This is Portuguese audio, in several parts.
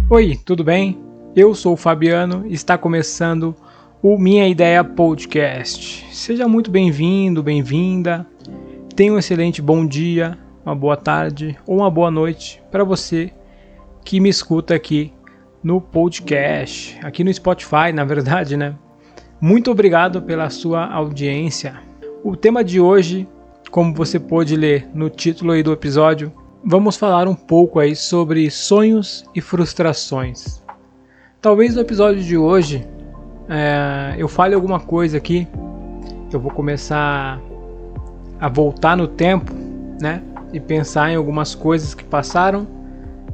Oi, tudo bem? Eu sou o Fabiano e está começando o Minha Ideia Podcast. Seja muito bem-vindo, bem-vinda. Tenha um excelente bom dia, uma boa tarde ou uma boa noite para você que me escuta aqui no podcast, aqui no Spotify, na verdade, né? Muito obrigado pela sua audiência. O tema de hoje, como você pôde ler no título aí do episódio, vamos falar um pouco aí sobre sonhos e frustrações. Talvez no episódio de hoje eu fale alguma coisa aqui. Eu vou começar a voltar no tempo, né? E pensar em algumas coisas que passaram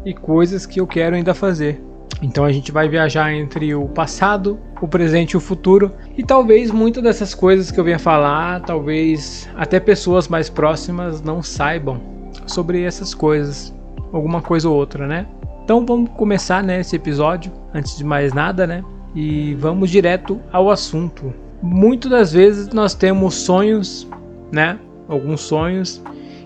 e coisas que eu quero ainda fazer. Então a gente vai viajar entre o passado, o presente e o futuro. E talvez muitas dessas coisas que eu venha falar, talvez até pessoas mais próximas não saibam sobre essas coisas, alguma coisa ou outra, né? Então vamos começar, né, esse episódio, antes de mais nada, né? E vamos direto ao assunto. Muitas das vezes nós temos sonhos, né? Alguns sonhos,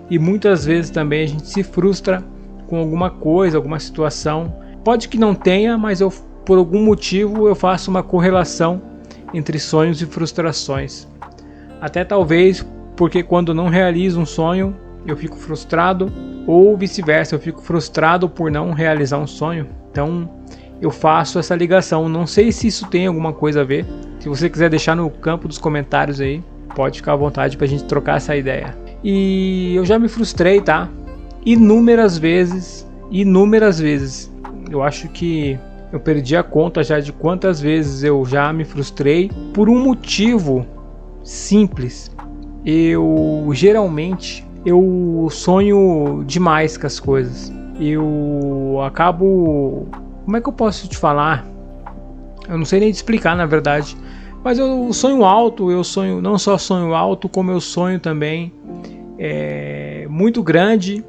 e muitas vezes também a gente se frustra com alguma coisa, alguma situação. Pode que não tenha, mas por algum motivo eu faço uma correlação entre sonhos e frustrações. Até talvez porque quando não realizo um sonho, eu fico frustrado, ou vice-versa, eu fico frustrado por não realizar um sonho. Então eu faço essa ligação. Não sei se isso tem alguma coisa a ver. Se você quiser deixar no campo dos comentários aí, pode ficar à vontade pra gente trocar essa ideia. E eu já me frustrei, tá? Inúmeras vezes. Eu acho que eu perdi a conta já de quantas vezes eu já me frustrei por um motivo simples. Eu sonho demais com as coisas. Eu acabo... Como é que eu posso te falar? Eu não sei nem te explicar, na verdade. Mas eu sonho alto, não só sonho alto, como eu sonho também muito grande,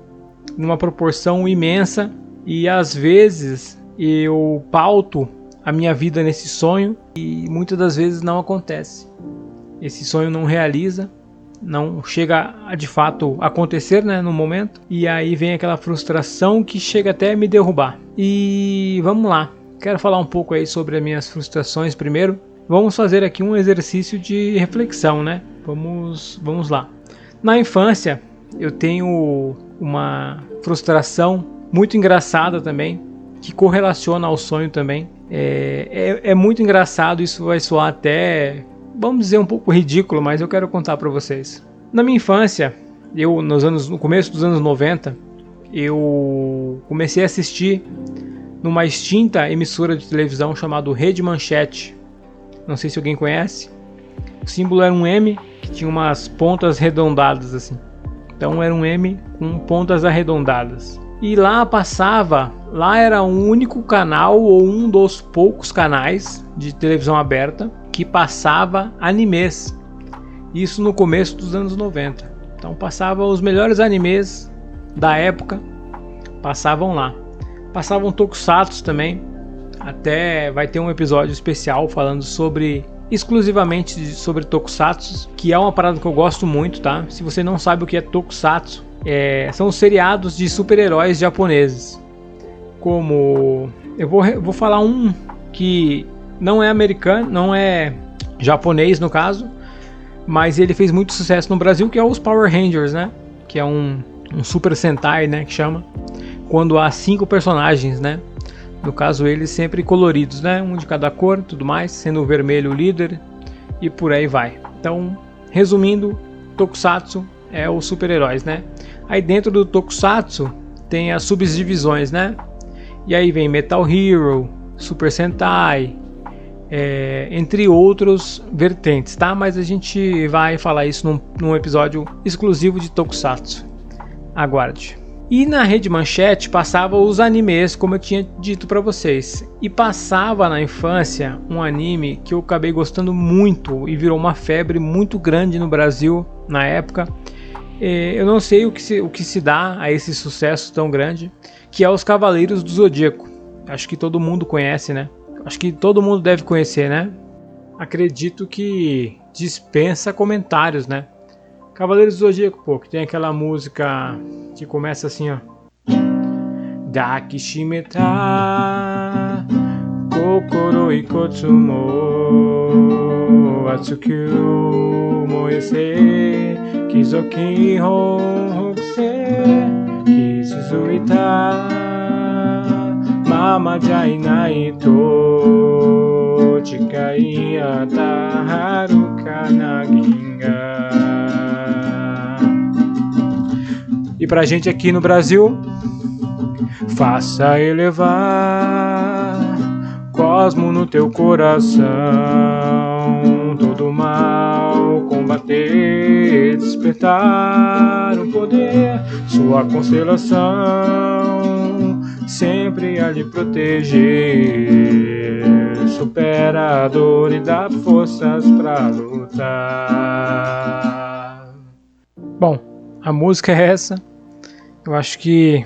numa proporção imensa. E às vezes eu pauto a minha vida nesse sonho e muitas das vezes não acontece. Esse sonho não realiza, não chega a de fato acontecer, né, no momento, e aí vem aquela frustração que chega até a me derrubar. E vamos lá, quero falar um pouco aí sobre as minhas frustrações primeiro. Vamos fazer aqui um exercício de reflexão, né? Vamos lá. Na infância eu tenho uma frustração muito engraçada também, que correlaciona ao sonho também. É muito engraçado, isso vai soar até... vamos dizer um pouco ridículo, mas eu quero contar para vocês. Na minha infância, no começo dos anos 90, eu comecei a assistir numa extinta emissora de televisão chamada Rede Manchete. Não sei se alguém conhece. O símbolo era um M que tinha umas pontas arredondadas assim. Então era um M com pontas arredondadas. E lá era o único canal ou um dos poucos canais de televisão aberta que passava animes. Isso no começo dos anos 90. Então passava os melhores animes da época, passavam lá. Passavam tokusatsu também. Até vai ter um episódio especial falando exclusivamente sobre tokusatsu, que é uma parada que eu gosto muito, tá? Se você não sabe o que é tokusatsu, são os seriados de super-heróis japoneses. Como eu vou falar um que não é americano, não é japonês no caso, mas ele fez muito sucesso no Brasil, que é os Power Rangers, né? Que é um Super Sentai, né? Que chama. Quando há 5 personagens, né? No caso, eles sempre coloridos, né? Um de cada cor, tudo mais, sendo o vermelho o líder e por aí vai. Então, resumindo, Tokusatsu é os super-heróis, né? Aí dentro do Tokusatsu tem as subdivisões, né? E aí vem Metal Hero, Super Sentai, entre outros vertentes, tá? Mas a gente vai falar isso num episódio exclusivo de Tokusatsu. Aguarde. E na Rede Manchete passava os animes, como eu tinha dito pra vocês. E passava na infância um anime que eu acabei gostando muito e virou uma febre muito grande no Brasil na época. Eu não sei o que se dá a esse sucesso tão grande, que é os Cavaleiros do Zodíaco. Acho que todo mundo conhece, né? Acho que todo mundo deve conhecer, né? Acredito que dispensa comentários, né? Cavaleiros do Zodíaco, pô, que tem aquela música que começa assim, ó. Dakishimeta Kokoro ikotsu mo Atsuku moese Kizoki hokusei Kizuzuita Mama ja inai to Chikai ata haruka naginga. E pra gente aqui no Brasil, faça elevar cosmo no teu coração, todo mal combater, despertar o poder, sua constelação sempre a lhe proteger, supera a dor e dá forças pra lutar. Bom, a música é essa. Eu acho que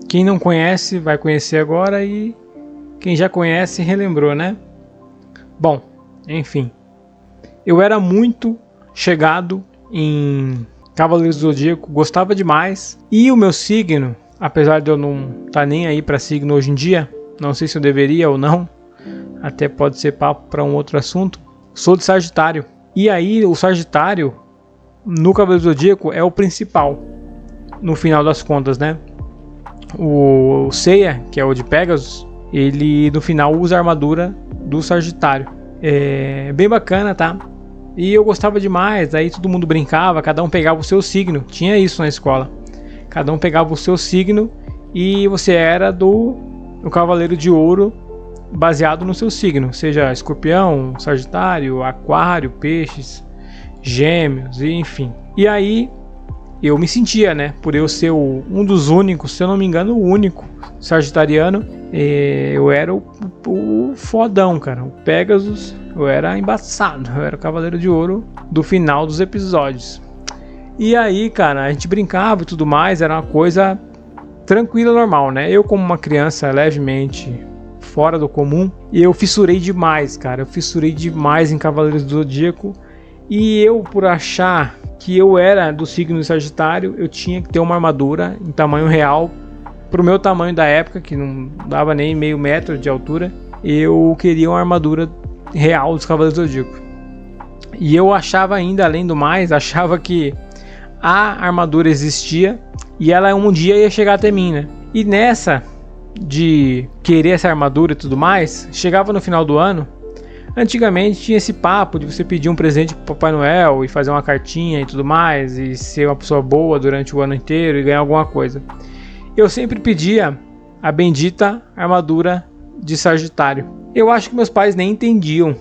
quem não conhece vai conhecer agora e quem já conhece relembrou, né? Bom, enfim. Eu era muito chegado em Cavaleiros do Zodíaco, gostava demais. E o meu signo, apesar de eu não estar nem aí para signo hoje em dia, não sei se eu deveria ou não, até pode ser papo para um outro assunto, sou de Sagitário. E aí o Sagitário, no Cavaleiros do Zodíaco, é o principal, no final das contas, né? O Seiya, que é o de Pegasus, ele no final usa a armadura do Sagitário. É bem bacana, tá? E eu gostava demais, aí todo mundo brincava, cada um pegava o seu signo, tinha isso na escola. Cada um pegava o seu signo e você era do Cavaleiro de Ouro baseado no seu signo, seja Escorpião, Sagitário, Aquário, Peixes, Gêmeos, enfim. E aí eu me sentia, né, por eu ser um dos únicos, se eu não me engano, o único sagitariano, eu era o fodão, cara, o Pegasus, eu era embaçado, eu era o Cavaleiro de Ouro do final dos episódios. E aí, cara, a gente brincava e tudo mais, era uma coisa tranquila, normal, né? Eu como uma criança levemente fora do comum, eu fissurei demais, cara, eu fissurei demais em Cavaleiros do Zodíaco, e eu, por achar que eu era do signo de Sagitário, eu tinha que ter uma armadura em tamanho real, pro meu tamanho da época, que não dava nem meio metro de altura, eu queria uma armadura real dos Cavaleiros do Zodíaco. E eu achava ainda, além do mais, achava que a armadura existia e ela um dia ia chegar até mim, né? E nessa de querer essa armadura e tudo mais, chegava no final do ano. Antigamente tinha esse papo de você pedir um presente pro Papai Noel e fazer uma cartinha e tudo mais, e ser uma pessoa boa durante o ano inteiro e ganhar alguma coisa. Eu sempre pedia a bendita armadura de Sagitário. Eu acho que meus pais nem entendiam,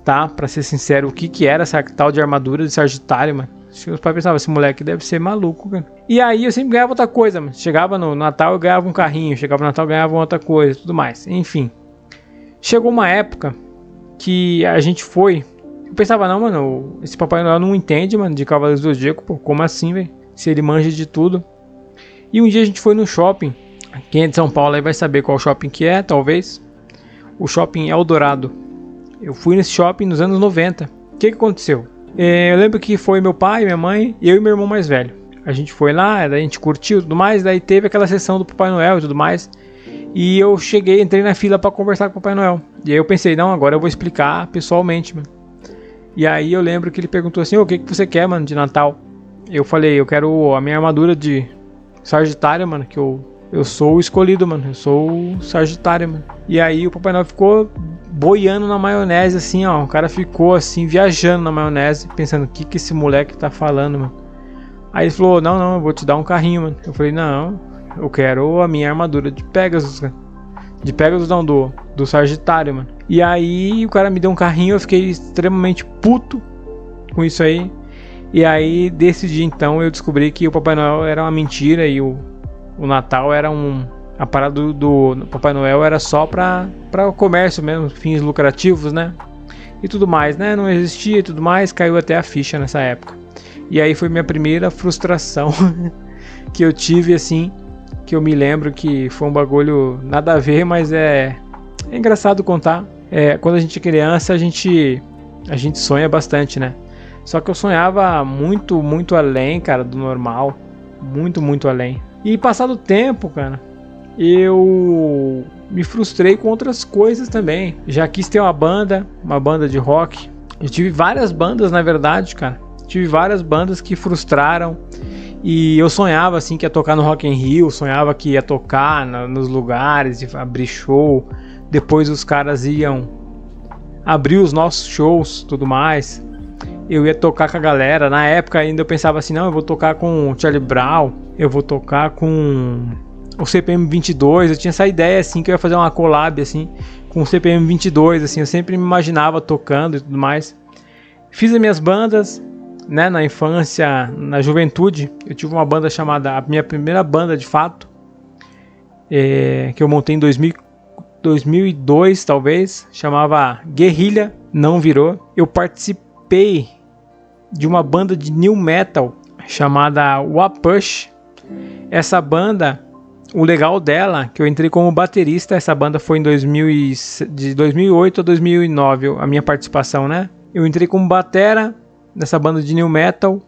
tá? Pra ser sincero, o que era essa tal de armadura de Sagitário, mano. Acho que meus pais pensavam, esse moleque deve ser maluco, cara. E aí eu sempre ganhava outra coisa, mano. Chegava no Natal eu ganhava um carrinho, chegava no Natal eu ganhava outra coisa, tudo mais. Enfim. Chegou uma época que a gente foi. Eu pensava, não, mano, esse Papai Noel não entende, mano, de Cavaleiros do Zodíaco, pô, como assim, velho? Se ele manja de tudo. E um dia a gente foi no shopping. Quem é de São Paulo aí vai saber qual shopping que é, talvez. O shopping Eldorado. Eu fui nesse shopping nos anos 90. O que aconteceu? Eu lembro que foi meu pai, minha mãe, eu e meu irmão mais velho. A gente foi lá, daí a gente curtiu e tudo mais, daí teve aquela sessão do Papai Noel e tudo mais. E eu entrei na fila pra conversar com o Papai Noel. E aí eu pensei, não, agora eu vou explicar pessoalmente, mano. E aí eu lembro que ele perguntou assim, o que você quer, mano, de Natal? Eu falei, eu quero a minha armadura de Sagitário, mano, que eu sou o escolhido, mano. Eu sou o Sagitário, mano. E aí o Papai Noel ficou boiando na maionese, assim, ó. O cara ficou, assim, viajando na maionese, pensando, o que esse moleque tá falando, mano? Aí ele falou, não, eu vou te dar um carrinho, mano. Eu falei, não, eu quero a minha armadura de Pegasus, cara. De Pegasus não, do Sagitário, mano. E aí o cara me deu um carrinho, eu fiquei extremamente puto com isso aí. E aí, desse dia então, eu descobri que o Papai Noel era uma mentira e o Natal era a parada do Papai Noel era só pra o comércio mesmo, fins lucrativos, né? E tudo mais, né? Não existia e tudo mais, caiu até a ficha nessa época. E aí foi minha primeira frustração que eu tive, assim, que eu me lembro que foi um bagulho nada a ver, mas é engraçado contar. Quando a gente é criança, a gente sonha bastante, né? Só que eu sonhava muito, muito além, cara, do normal. Muito, muito além. E passado o tempo, cara, eu me frustrei com outras coisas também. Já quis ter uma banda de rock. Eu tive várias bandas, na verdade, cara. Tive várias bandas que frustraram. E eu sonhava assim que ia tocar no Rock in Rio, sonhava que ia tocar nos lugares e abrir show. Depois os caras iam abrir os nossos shows, tudo mais. Eu ia tocar com a galera. Na época ainda eu pensava assim, não, eu vou tocar com o Charlie Brown, eu vou tocar com o CPM 22. Eu tinha essa ideia assim que eu ia fazer uma collab assim com o CPM 22, assim, eu sempre me imaginava tocando e tudo mais. Fiz as minhas bandas, né, na infância, na juventude. Eu tive uma banda chamada, a minha primeira banda de fato, que eu montei em 2002 talvez, chamava Guerrilha, não virou. Eu participei de uma banda de new metal chamada Wapush. Essa banda, o legal dela, que eu entrei como baterista, essa banda foi de 2008 a 2009, a minha participação, né? Eu entrei como batera nessa banda de new metal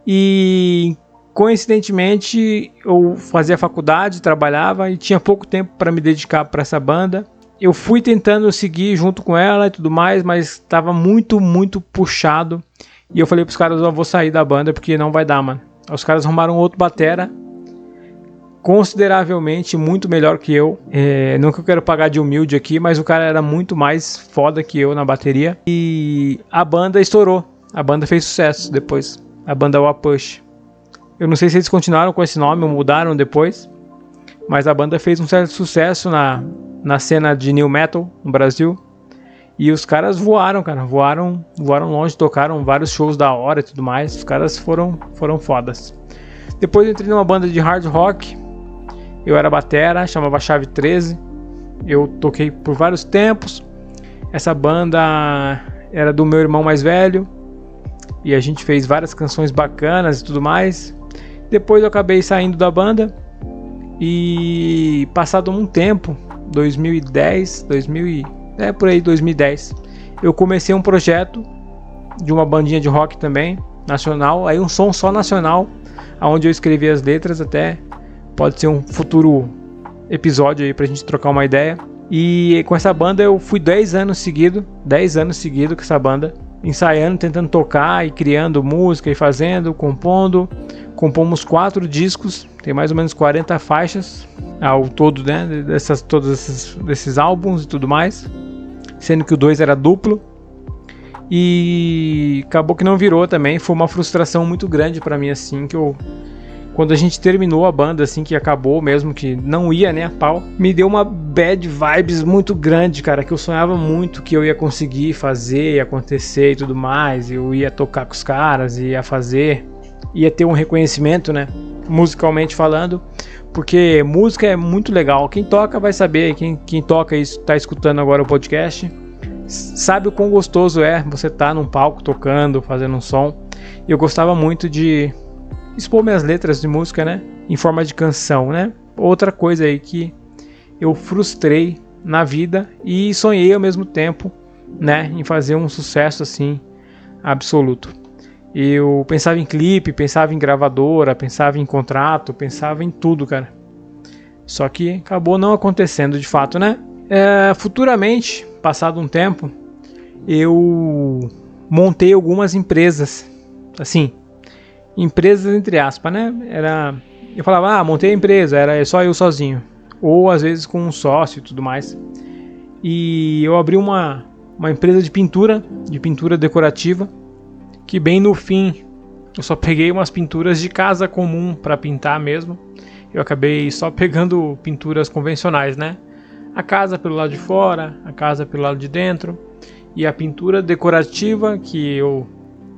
e coincidentemente eu fazia faculdade, trabalhava e tinha pouco tempo para me dedicar para essa banda. Eu fui tentando seguir junto com ela e tudo mais, mas estava muito puxado. E eu falei pros caras, eu vou sair da banda porque não vai dar, mano. Os caras arrumaram outro batera, consideravelmente muito melhor que eu. Não que eu quero pagar de humilde aqui, mas o cara era muito mais foda que eu na bateria. E a banda estourou. A banda fez sucesso depois. A banda Wapush. Eu não sei se eles continuaram com esse nome ou mudaram depois. Mas a banda fez um certo sucesso na cena de new metal no Brasil. E os caras voaram, cara. Voaram longe, tocaram vários shows da hora e tudo mais. Os caras foram fodas. Depois eu entrei numa banda de hard rock. Eu era batera, chamava Chave 13. Eu toquei por vários tempos. Essa banda era do meu irmão mais velho. E a gente fez várias canções bacanas e tudo mais. Depois eu acabei saindo da banda. E passado um tempo, 2010, por aí 2010, eu comecei um projeto de uma bandinha de rock também, nacional. Aí um som só nacional, onde eu escrevi as letras. Até pode ser um futuro episódio aí pra gente trocar uma ideia. E com essa banda eu fui 10 anos seguidos com essa banda, ensaiando, tentando tocar e criando música e fazendo, compondo. Compomos 4 discos, tem mais ou menos 40 faixas ao todo, né, desses álbuns e tudo mais, sendo que o 2 era duplo. E acabou que não virou também. Foi uma frustração muito grande pra mim, assim, quando a gente terminou a banda, assim, que acabou mesmo, que não ia, né, a pau, me deu uma bad vibes muito grande, cara, que eu sonhava muito que eu ia conseguir fazer, ia acontecer e tudo mais, eu ia tocar com os caras, ia ter um reconhecimento, né, musicalmente falando, porque música é muito legal. Quem toca vai saber, quem toca e está escutando agora o podcast, sabe o quão gostoso é você estar num palco tocando, fazendo um som. E eu gostava muito de expor minhas letras de música, né, em forma de canção, né. Outra coisa aí que eu frustrei na vida e sonhei ao mesmo tempo, né, em fazer um sucesso assim absoluto. Eu pensava em clipe, pensava em gravadora, pensava em contrato, pensava em tudo, cara. Só que acabou não acontecendo de fato, né? Futuramente, passado um tempo, eu montei algumas empresas, assim, empresas entre aspas, né? Eu falava, montei a empresa, era só eu sozinho, ou às vezes com um sócio e tudo mais. E eu abri uma empresa de pintura decorativa, que bem no fim eu só peguei umas pinturas de casa comum para pintar mesmo. Eu acabei só pegando pinturas convencionais, né? A casa pelo lado de fora, a casa pelo lado de dentro, e a pintura decorativa que eu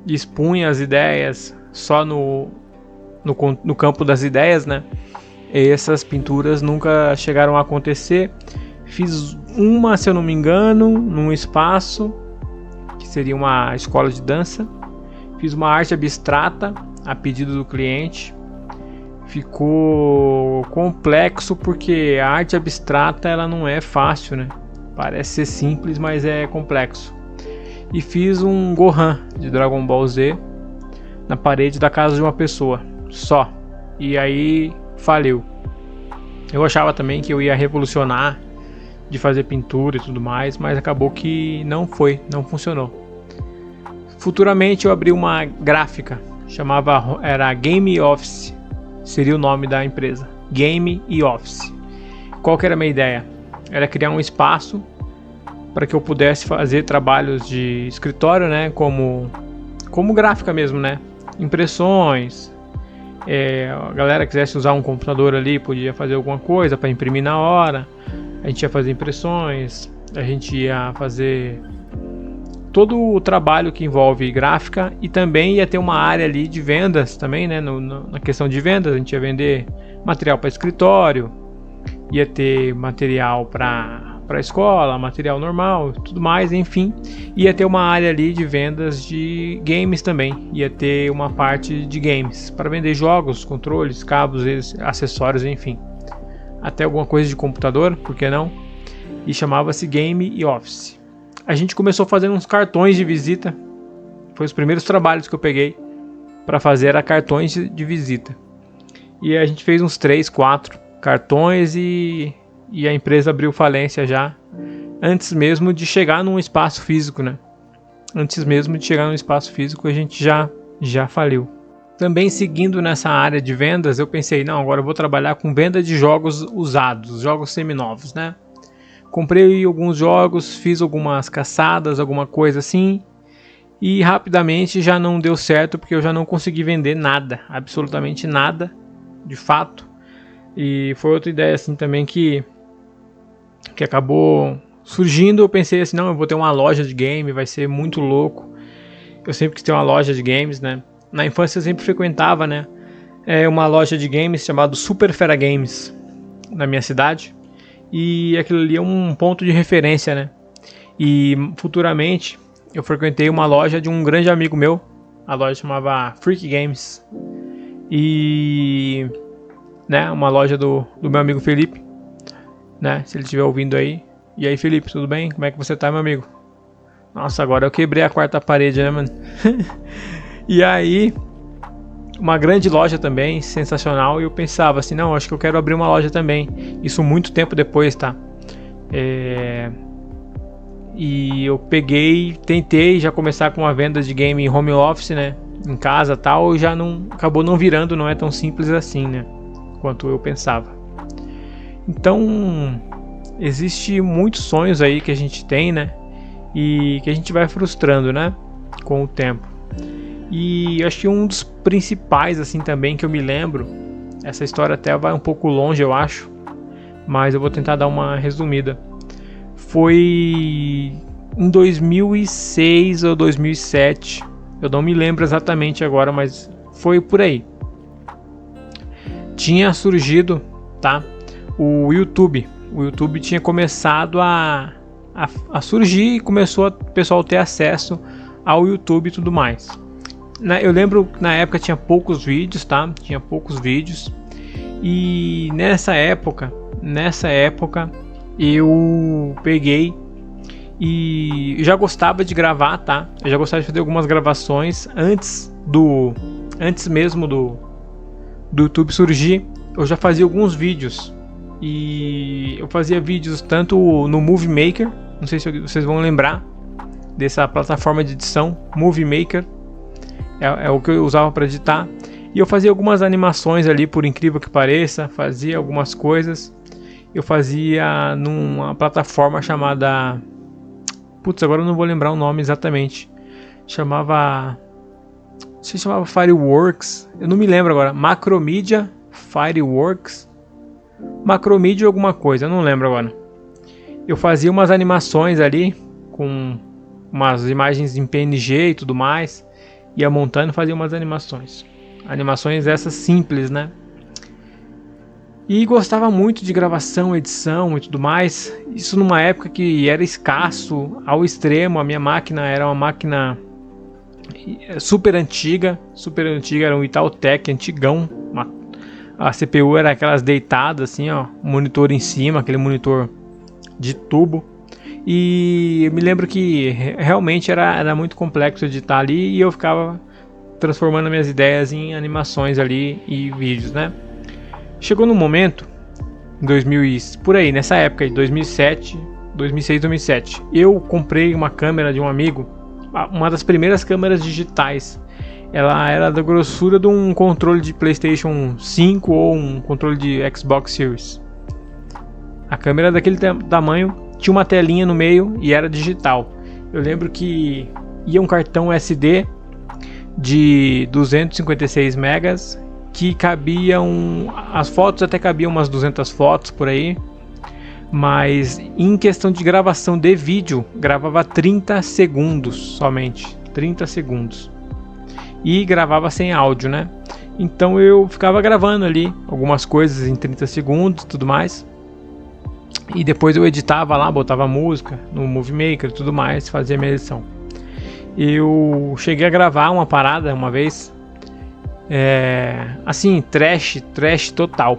expunha as ideias só no campo das ideias, né? E essas pinturas nunca chegaram a acontecer. Fiz uma, se eu não me engano, num espaço que seria uma escola de dança. Fiz uma arte abstrata a pedido do cliente. Ficou complexo porque a arte abstrata ela não é fácil, né? Parece ser simples, mas é complexo. E fiz um Gohan de Dragon Ball Z na parede da casa de uma pessoa só. E aí faliu. Eu achava também que eu ia revolucionar de fazer pintura e tudo mais, mas acabou que não funcionou. Futuramente eu abri uma gráfica, era Game Office, seria o nome da empresa, Game e Office. Qual que era a minha ideia? Era criar um espaço para que eu pudesse fazer trabalhos de escritório, né, como gráfica mesmo, né, impressões. A galera quisesse usar um computador ali, podia fazer alguma coisa para imprimir na hora. A gente ia fazer impressões, a gente ia fazer todo o trabalho que envolve gráfica, e também ia ter uma área ali de vendas também, né, na questão de vendas. A gente ia vender material para escritório, ia ter material para escola, material normal, tudo mais, enfim. Ia ter uma área ali de vendas de games também, ia ter uma parte de games para vender jogos, controles, cabos, acessórios, enfim. Até alguma coisa de computador, por que não? E chamava-se Game e Office. A gente começou fazendo uns cartões de visita. Foi os primeiros trabalhos que eu peguei para fazer, era cartões de visita. E a gente fez uns 3, 4 cartões e a empresa abriu falência já, antes mesmo de chegar num espaço físico, né? Antes mesmo de chegar num espaço físico, a gente já faliu. Também seguindo nessa área de vendas, eu pensei, não, agora eu vou trabalhar com venda de jogos usados, jogos seminovos, né? Comprei alguns jogos, fiz algumas caçadas, alguma coisa assim, e rapidamente já não deu certo, porque eu já não consegui vender nada, absolutamente nada, de fato. E foi outra ideia assim também que acabou surgindo. Eu pensei assim, não, eu vou ter uma loja de game, vai ser muito louco. Eu sempre quis ter uma loja de games, né? Na infância eu sempre frequentava, né, uma loja de games chamada Super Fera Games, na minha cidade. E aquilo ali é um ponto de referência, né? E futuramente eu frequentei uma loja de um grande amigo meu. A loja chamava Freak Games. E, né, uma loja do meu amigo Felipe, né? Se ele estiver ouvindo aí. E aí, Felipe, tudo bem? Como é que você tá, meu amigo? Nossa, agora eu quebrei a quarta parede, né, mano? E aí, uma grande loja também, sensacional. E eu pensava assim, não, acho que eu quero abrir uma loja também. Isso muito tempo depois, tá? E eu tentei já começar com uma venda de game em home office, né? Em casa e tal, e já acabou não virando, não é tão simples assim, né? Quanto eu pensava. Então, existe muitos sonhos aí que a gente tem, né? E que a gente vai frustrando, né? Com o tempo. E acho que um dos principais, assim, também, que eu me lembro, essa história até vai um pouco longe, eu acho, mas eu vou tentar dar uma resumida. Foi em 2006 ou 2007, eu não me lembro exatamente agora, mas foi por aí. Tinha surgido, tá, o YouTube. O YouTube tinha começado a surgir e começou o pessoal ter acesso ao YouTube e tudo mais. Eu lembro que na época tinha poucos vídeos, tá? Tinha poucos vídeos. E nessa época eu peguei e já gostava de gravar, tá? Eu já gostava de fazer algumas gravações antes mesmo do YouTube surgir. Eu já fazia alguns vídeos. E eu fazia vídeos tanto no Movie Maker, não sei se vocês vão lembrar dessa plataforma de edição, Movie Maker. É o que eu usava para editar. E eu fazia algumas animações ali, por incrível que pareça. Fazia algumas coisas. Eu fazia numa plataforma chamada... Putz, agora eu não vou lembrar o nome exatamente. Não sei se chamava Fireworks. Eu não me lembro agora. Macromedia, Fireworks. Macromedia alguma coisa, eu não lembro agora. Eu fazia umas animações ali, com umas imagens em PNG e tudo mais. Ia montando e fazia umas animações. Animações essas simples, né? E gostava muito de gravação, edição e tudo mais. Isso numa época que era escasso ao extremo. A minha máquina era uma máquina super antiga. Era um Itautec antigão. A CPU era aquelas deitadas assim, ó. Monitor em cima, aquele monitor de tubo. E eu me lembro que realmente era muito complexo editar ali. E eu ficava transformando minhas ideias em animações ali e vídeos, né? Chegou num momento por aí, nessa época aí, 2007, 2006, 2007. Eu comprei uma câmera de um amigo, uma das primeiras câmeras digitais. Ela era da grossura de um controle de PlayStation 5 ou um controle de Xbox Series. A câmera daquele tamanho, tinha uma telinha no meio e era digital. Eu lembro que ia um cartão SD de 256 megas, que cabiam, as fotos até cabiam umas 200 fotos por aí, mas em questão de gravação de vídeo, gravava 30 segundos somente, 30 segundos, e gravava sem áudio, né? Então eu ficava gravando ali algumas coisas em 30 segundos, tudo mais, e depois eu editava lá, botava música no Movie Maker e tudo mais, fazia minha edição. Eu cheguei a gravar uma parada uma vez, assim, trash total.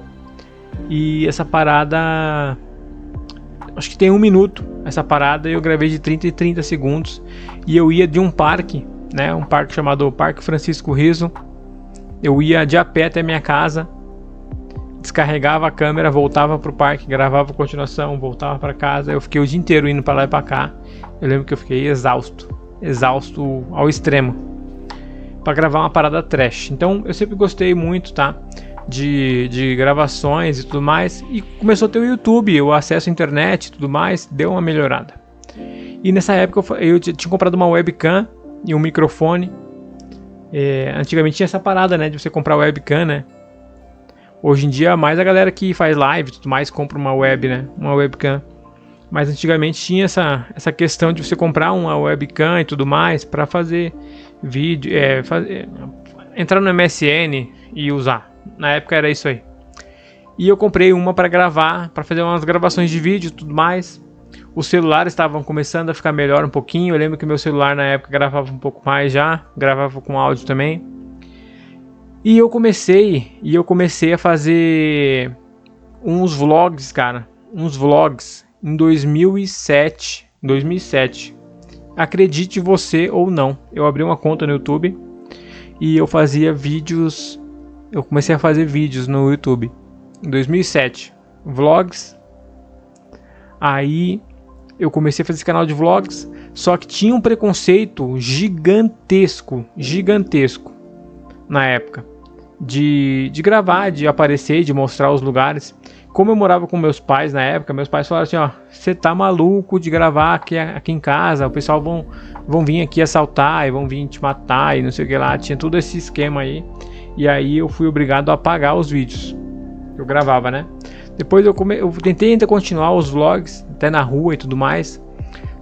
E essa parada, acho que tem 1 minuto. Essa parada eu gravei de 30 em 30 segundos. E eu ia de um parque, né? Um parque chamado Parque Francisco Rizzo. Eu ia de a pé até minha casa, descarregava a câmera, voltava pro parque, gravava a continuação, voltava para casa. Eu fiquei o dia inteiro indo para lá e para cá. Eu lembro que eu fiquei exausto ao extremo, para gravar uma parada trash. Então eu sempre gostei muito, tá, de gravações e tudo mais. E começou a ter o YouTube, o acesso à internet e tudo mais, deu uma melhorada. E nessa época eu tinha comprado uma webcam e um microfone. Antigamente tinha essa parada, né, de você comprar webcam, né? Hoje em dia mais a galera que faz live e tudo mais compra uma webcam. Mas antigamente tinha essa questão de você comprar uma webcam e tudo mais para fazer vídeo, entrar no MSN e usar. Na época era isso aí. E eu comprei uma para gravar, para fazer umas gravações de vídeo e tudo mais. Os celulares estavam começando a ficar melhor um pouquinho. Eu lembro que meu celular na época gravava um pouco mais já, gravava com áudio também. E eu comecei a fazer uns vlogs, cara, em 2007. Acredite você ou não, eu abri uma conta no YouTube e eu fazia vídeos. Eu comecei a fazer vídeos no YouTube em 2007, vlogs. Aí eu comecei a fazer esse canal de vlogs, só que tinha um preconceito gigantesco na época de gravar, de aparecer, de mostrar os lugares. Como eu morava com meus pais na época, meus pais falaram assim, ó, você tá maluco de gravar aqui em casa, o pessoal vão vir aqui assaltar e vão vir te matar e não sei o que lá, tinha todo esse esquema aí. E aí eu fui obrigado a apagar os vídeos que eu gravava, né? Depois eu tentei ainda continuar os vlogs, até na rua e tudo mais,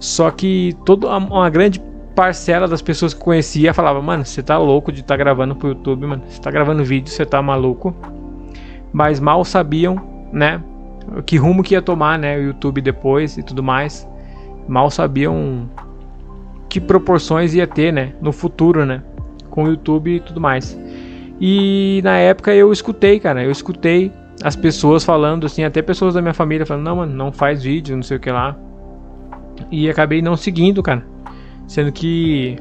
só que uma grande parcela das pessoas que conhecia falava, mano, você tá louco de estar gravando pro YouTube, mano, você tá gravando vídeo, você tá maluco. Mas mal sabiam, né, que rumo que ia tomar, né, o YouTube depois e tudo mais. Mal sabiam que proporções ia ter, né, no futuro, né, com o YouTube e tudo mais. E na época eu escutei as pessoas falando assim, até pessoas da minha família falando, não, mano, não faz vídeo, não sei o que lá. E acabei não seguindo, cara, sendo que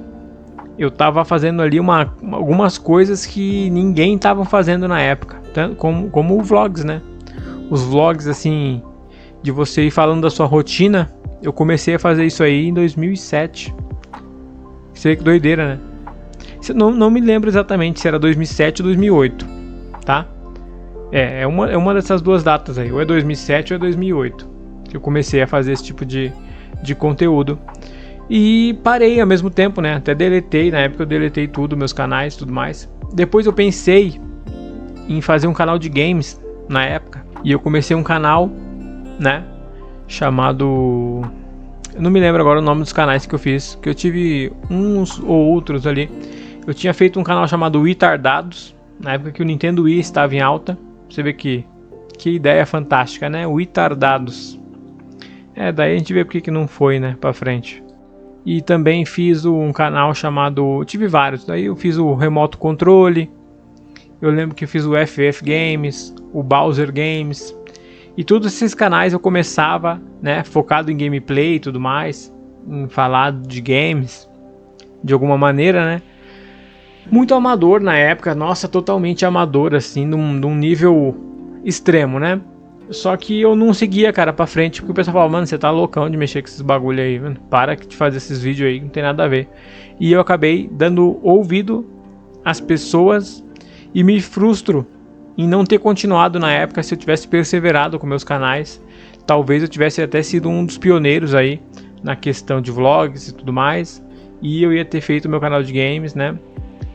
eu tava fazendo ali algumas coisas que ninguém tava fazendo na época, tanto como vlogs, né? Os vlogs, assim, de você ir falando da sua rotina. Eu comecei a fazer isso aí em 2007. Você vê que doideira, né? Não me lembro exatamente se era 2007 ou 2008, tá? É uma dessas duas datas aí, ou é 2007 ou é 2008 que eu comecei a fazer esse tipo de conteúdo. E parei ao mesmo tempo, né? Até deletei, na época eu deletei tudo, meus canais e tudo mais. Depois eu pensei em fazer um canal de games na época. E eu comecei um canal, né? Chamado... Eu não me lembro agora o nome dos canais que eu fiz, que eu tive uns ou outros ali. Eu tinha feito um canal chamado Wii Tardados, na época que o Nintendo Wii estava em alta. Você vê que ideia fantástica, né? Wii Tardados. Daí a gente vê porque que não foi, né? Pra frente. E também fiz um canal chamado... Tive vários. Daí eu fiz o Remoto Controle. Eu lembro que eu fiz o FF Games, o Bowser Games. E todos esses canais eu começava, né, focado em gameplay e tudo mais, em falar de games, de alguma maneira, né. Muito amador na época, nossa, totalmente amador, assim, num nível extremo, né. Só que eu não seguia, cara, pra frente, porque o pessoal falava, mano, você tá loucão de mexer com esses bagulho aí, mano. Para de fazer esses vídeos aí, não tem nada a ver. E eu acabei dando ouvido às pessoas e me frustro em não ter continuado na época. Se eu tivesse perseverado com meus canais, talvez eu tivesse até sido um dos pioneiros aí na questão de vlogs e tudo mais. E eu ia ter feito meu canal de games, né?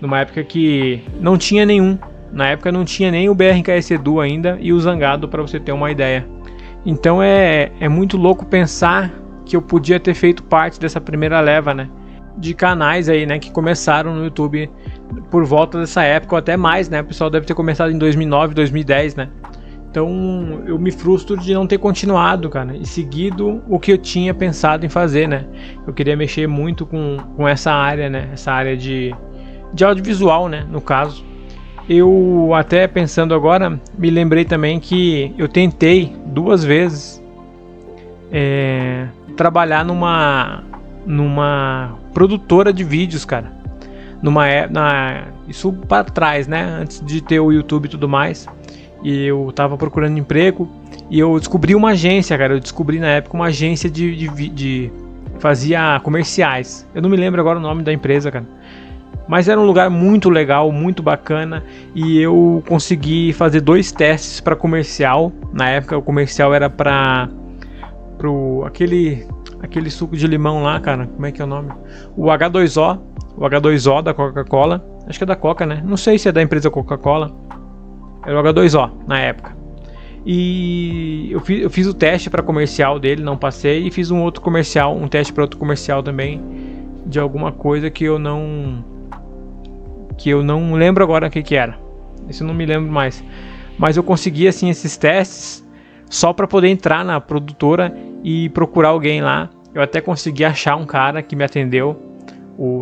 Numa época que não tinha nenhum. Na época não tinha nem o BRKS Edu ainda e o Zangado, para você ter uma ideia. Então é muito louco pensar que eu podia ter feito parte dessa primeira leva, né, de canais aí, né, que começaram no YouTube por volta dessa época ou até mais, né? O pessoal deve ter começado em 2009, 2010, né? Então eu me frustro de não ter continuado, cara, e seguido o que eu tinha pensado em fazer, né? Eu queria mexer muito com essa área, né? Essa área de audiovisual, né, no caso. Eu até pensando agora, me lembrei também que eu tentei 2 vezes trabalhar numa produtora de vídeos, cara. Isso para trás, né? Antes de ter o YouTube e tudo mais. E eu tava procurando emprego e eu descobri uma agência, cara. Eu descobri na época uma agência de fazia comerciais. Eu não me lembro agora o nome da empresa, cara. Mas era um lugar muito legal, muito bacana, e eu consegui fazer 2 testes para comercial. Na época o comercial era para aquele suco de limão lá, cara, como é que é o nome? O H2O da Coca-Cola. Acho que é da Coca, né? Não sei se é da empresa Coca-Cola. Era o H2O na época. E eu fiz o teste para comercial dele, não passei, e fiz um teste para outro comercial também, de alguma coisa que eu não lembro agora o que era. Isso eu não me lembro mais. Mas eu consegui assim esses testes só para poder entrar na produtora e procurar alguém lá. Eu até consegui achar um cara que me atendeu.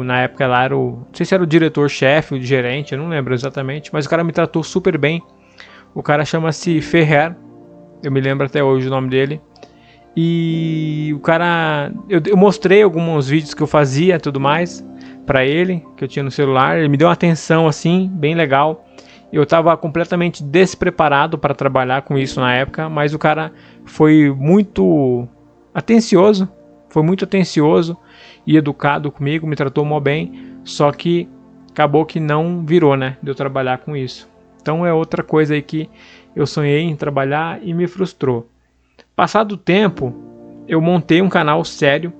Na época lá era não sei se era o diretor-chefe, o gerente, eu não lembro exatamente, mas o cara me tratou super bem. O cara chama-se Ferrer. Eu me lembro até hoje o nome dele. E o cara, eu mostrei alguns vídeos que eu fazia e tudo mais para ele, que eu tinha no celular. Ele me deu uma atenção assim, bem legal. Eu estava completamente despreparado para trabalhar com isso na época, mas o cara foi muito atencioso e educado comigo, me tratou mó bem, só que acabou que não virou, né, de eu trabalhar com isso. Então é outra coisa aí que eu sonhei em trabalhar e me frustrou. Passado o tempo, eu montei um canal sério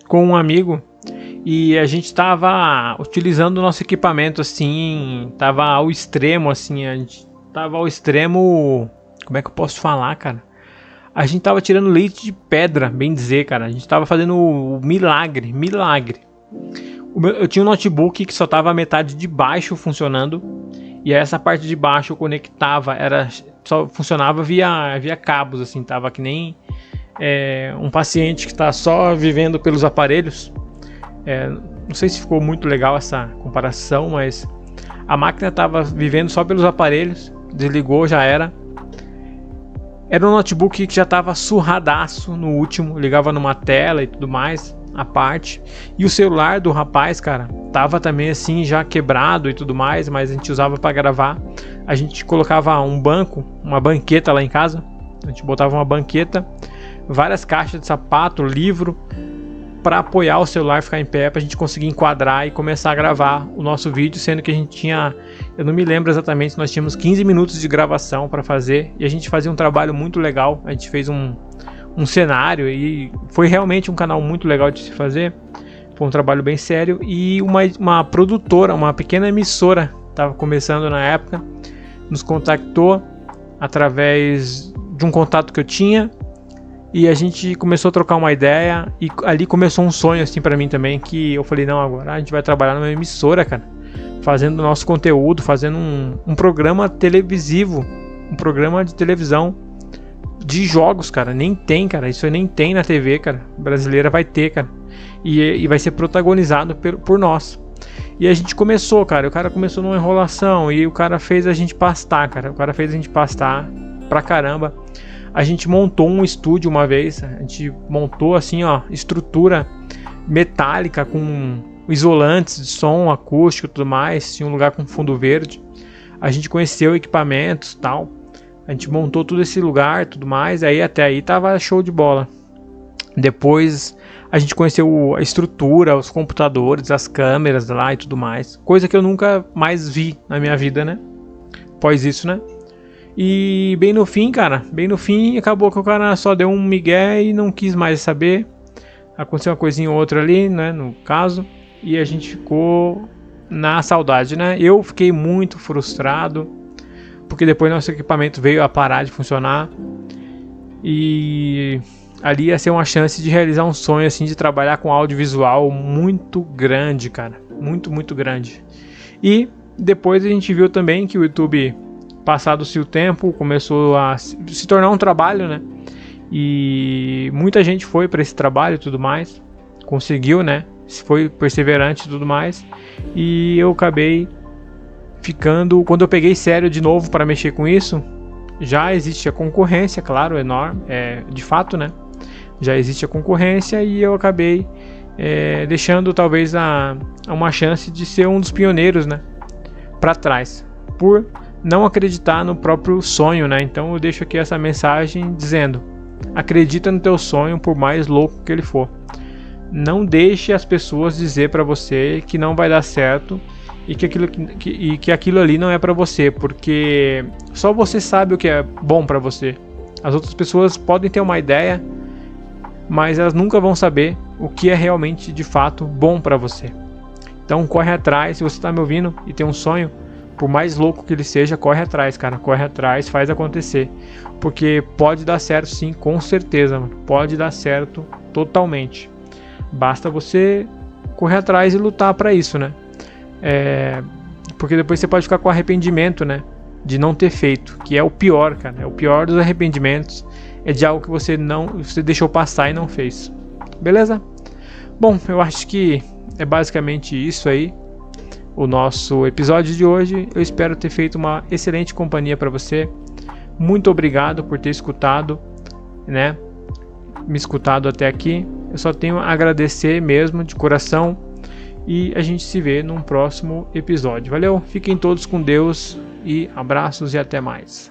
com um amigo e a gente estava utilizando o nosso equipamento assim, tava ao extremo assim, a gente tava ao extremo, como é que eu posso falar, cara? A gente tava tirando leite de pedra, bem dizer, cara. A gente tava fazendo o milagre. Eu tinha um notebook que só tava a metade de baixo funcionando, e essa parte de baixo eu conectava, só funcionava via cabos, assim, tava que nem um paciente que está só vivendo pelos aparelhos. Não sei se ficou muito legal essa comparação, mas a máquina estava vivendo só pelos aparelhos, desligou, já era. Era um notebook que já estava surradaço no último, ligava numa tela e tudo mais, a parte. E o celular do rapaz, cara, tava também assim já quebrado e tudo mais, mas a gente usava para gravar. A gente colocava um banco, uma banqueta lá em casa. A gente botava uma banqueta, várias caixas de sapato, livro, para apoiar o celular, ficar em pé, para a gente conseguir enquadrar e começar a gravar o nosso vídeo, sendo que a gente tinha, eu não me lembro exatamente, nós tínhamos 15 minutos de gravação para fazer, e a gente fazia um trabalho muito legal. A gente fez um cenário e foi realmente um canal muito legal de se fazer. Foi um trabalho bem sério, e uma produtora, uma pequena emissora, estava começando na época, nos contactou através de um contato que eu tinha, e a gente começou a trocar uma ideia, e ali começou um sonho assim para mim também, que eu falei, não, agora a gente vai trabalhar numa emissora, cara, fazendo nosso conteúdo, fazendo um programa televisivo, um programa de televisão de jogos, cara. Nem tem, cara, isso nem tem na TV, cara, brasileira. Vai ter, cara, e vai ser protagonizado por nós. E a gente começou, cara, o cara começou numa enrolação, e o cara fez a gente pastar, cara, pra caramba. A gente montou um estúdio uma vez, a gente montou assim, ó, estrutura metálica com isolantes de som, acústico e tudo mais, tinha um lugar com fundo verde. A gente conheceu equipamentos e tal. A gente montou todo esse lugar, tudo mais, aí até aí tava show de bola. Depois a gente conheceu a estrutura, os computadores, as câmeras lá e tudo mais. Coisa que eu nunca mais vi na minha vida, né? Após isso, né? E bem no fim, cara, acabou que o cara só deu um migué e não quis mais saber. Aconteceu uma coisinha ou outra ali, né, no caso. E a gente ficou na saudade, né? Eu fiquei muito frustrado, porque depois nosso equipamento veio a parar de funcionar. E ali ia ser uma chance de realizar um sonho, assim, de trabalhar com audiovisual muito grande, cara. Muito, muito grande. E depois a gente viu também que o YouTube, passado-se o tempo, começou a se tornar um trabalho, né? E muita gente foi para esse trabalho e tudo mais. Conseguiu, né? Foi perseverante e tudo mais. E eu acabei ficando... Quando eu peguei sério de novo para mexer com isso, já existe a concorrência, claro, enorme. De fato, né? Já existe a concorrência e eu acabei deixando talvez uma chance de ser um dos pioneiros, né? Para trás. Por não acreditar no próprio sonho, né? Então eu deixo aqui essa mensagem dizendo: acredita no teu sonho, por mais louco que ele for. Não deixe as pessoas dizer para você que não vai dar certo e que aquilo ali não é para você, porque só você sabe o que é bom para você. As outras pessoas podem ter uma ideia, mas elas nunca vão saber o que é realmente de fato bom para você. Então corre atrás. Se você está me ouvindo e tem um sonho, por mais louco que ele seja, corre atrás, cara. Corre atrás, faz acontecer. Porque pode dar certo sim, com certeza, mano. Pode dar certo totalmente. Basta você correr atrás e lutar para isso, né? Porque depois você pode ficar com arrependimento, né? De não ter feito, que é o pior, cara. É o pior dos arrependimentos. É de algo que você deixou passar e não fez. Beleza? Bom, eu acho que é basicamente isso aí, o nosso episódio de hoje. Eu espero ter feito uma excelente companhia para você. Muito obrigado por ter escutado, né? Me escutado até aqui. Eu só tenho a agradecer mesmo, de coração. E a gente se vê num próximo episódio. Valeu? Fiquem todos com Deus e abraços e até mais.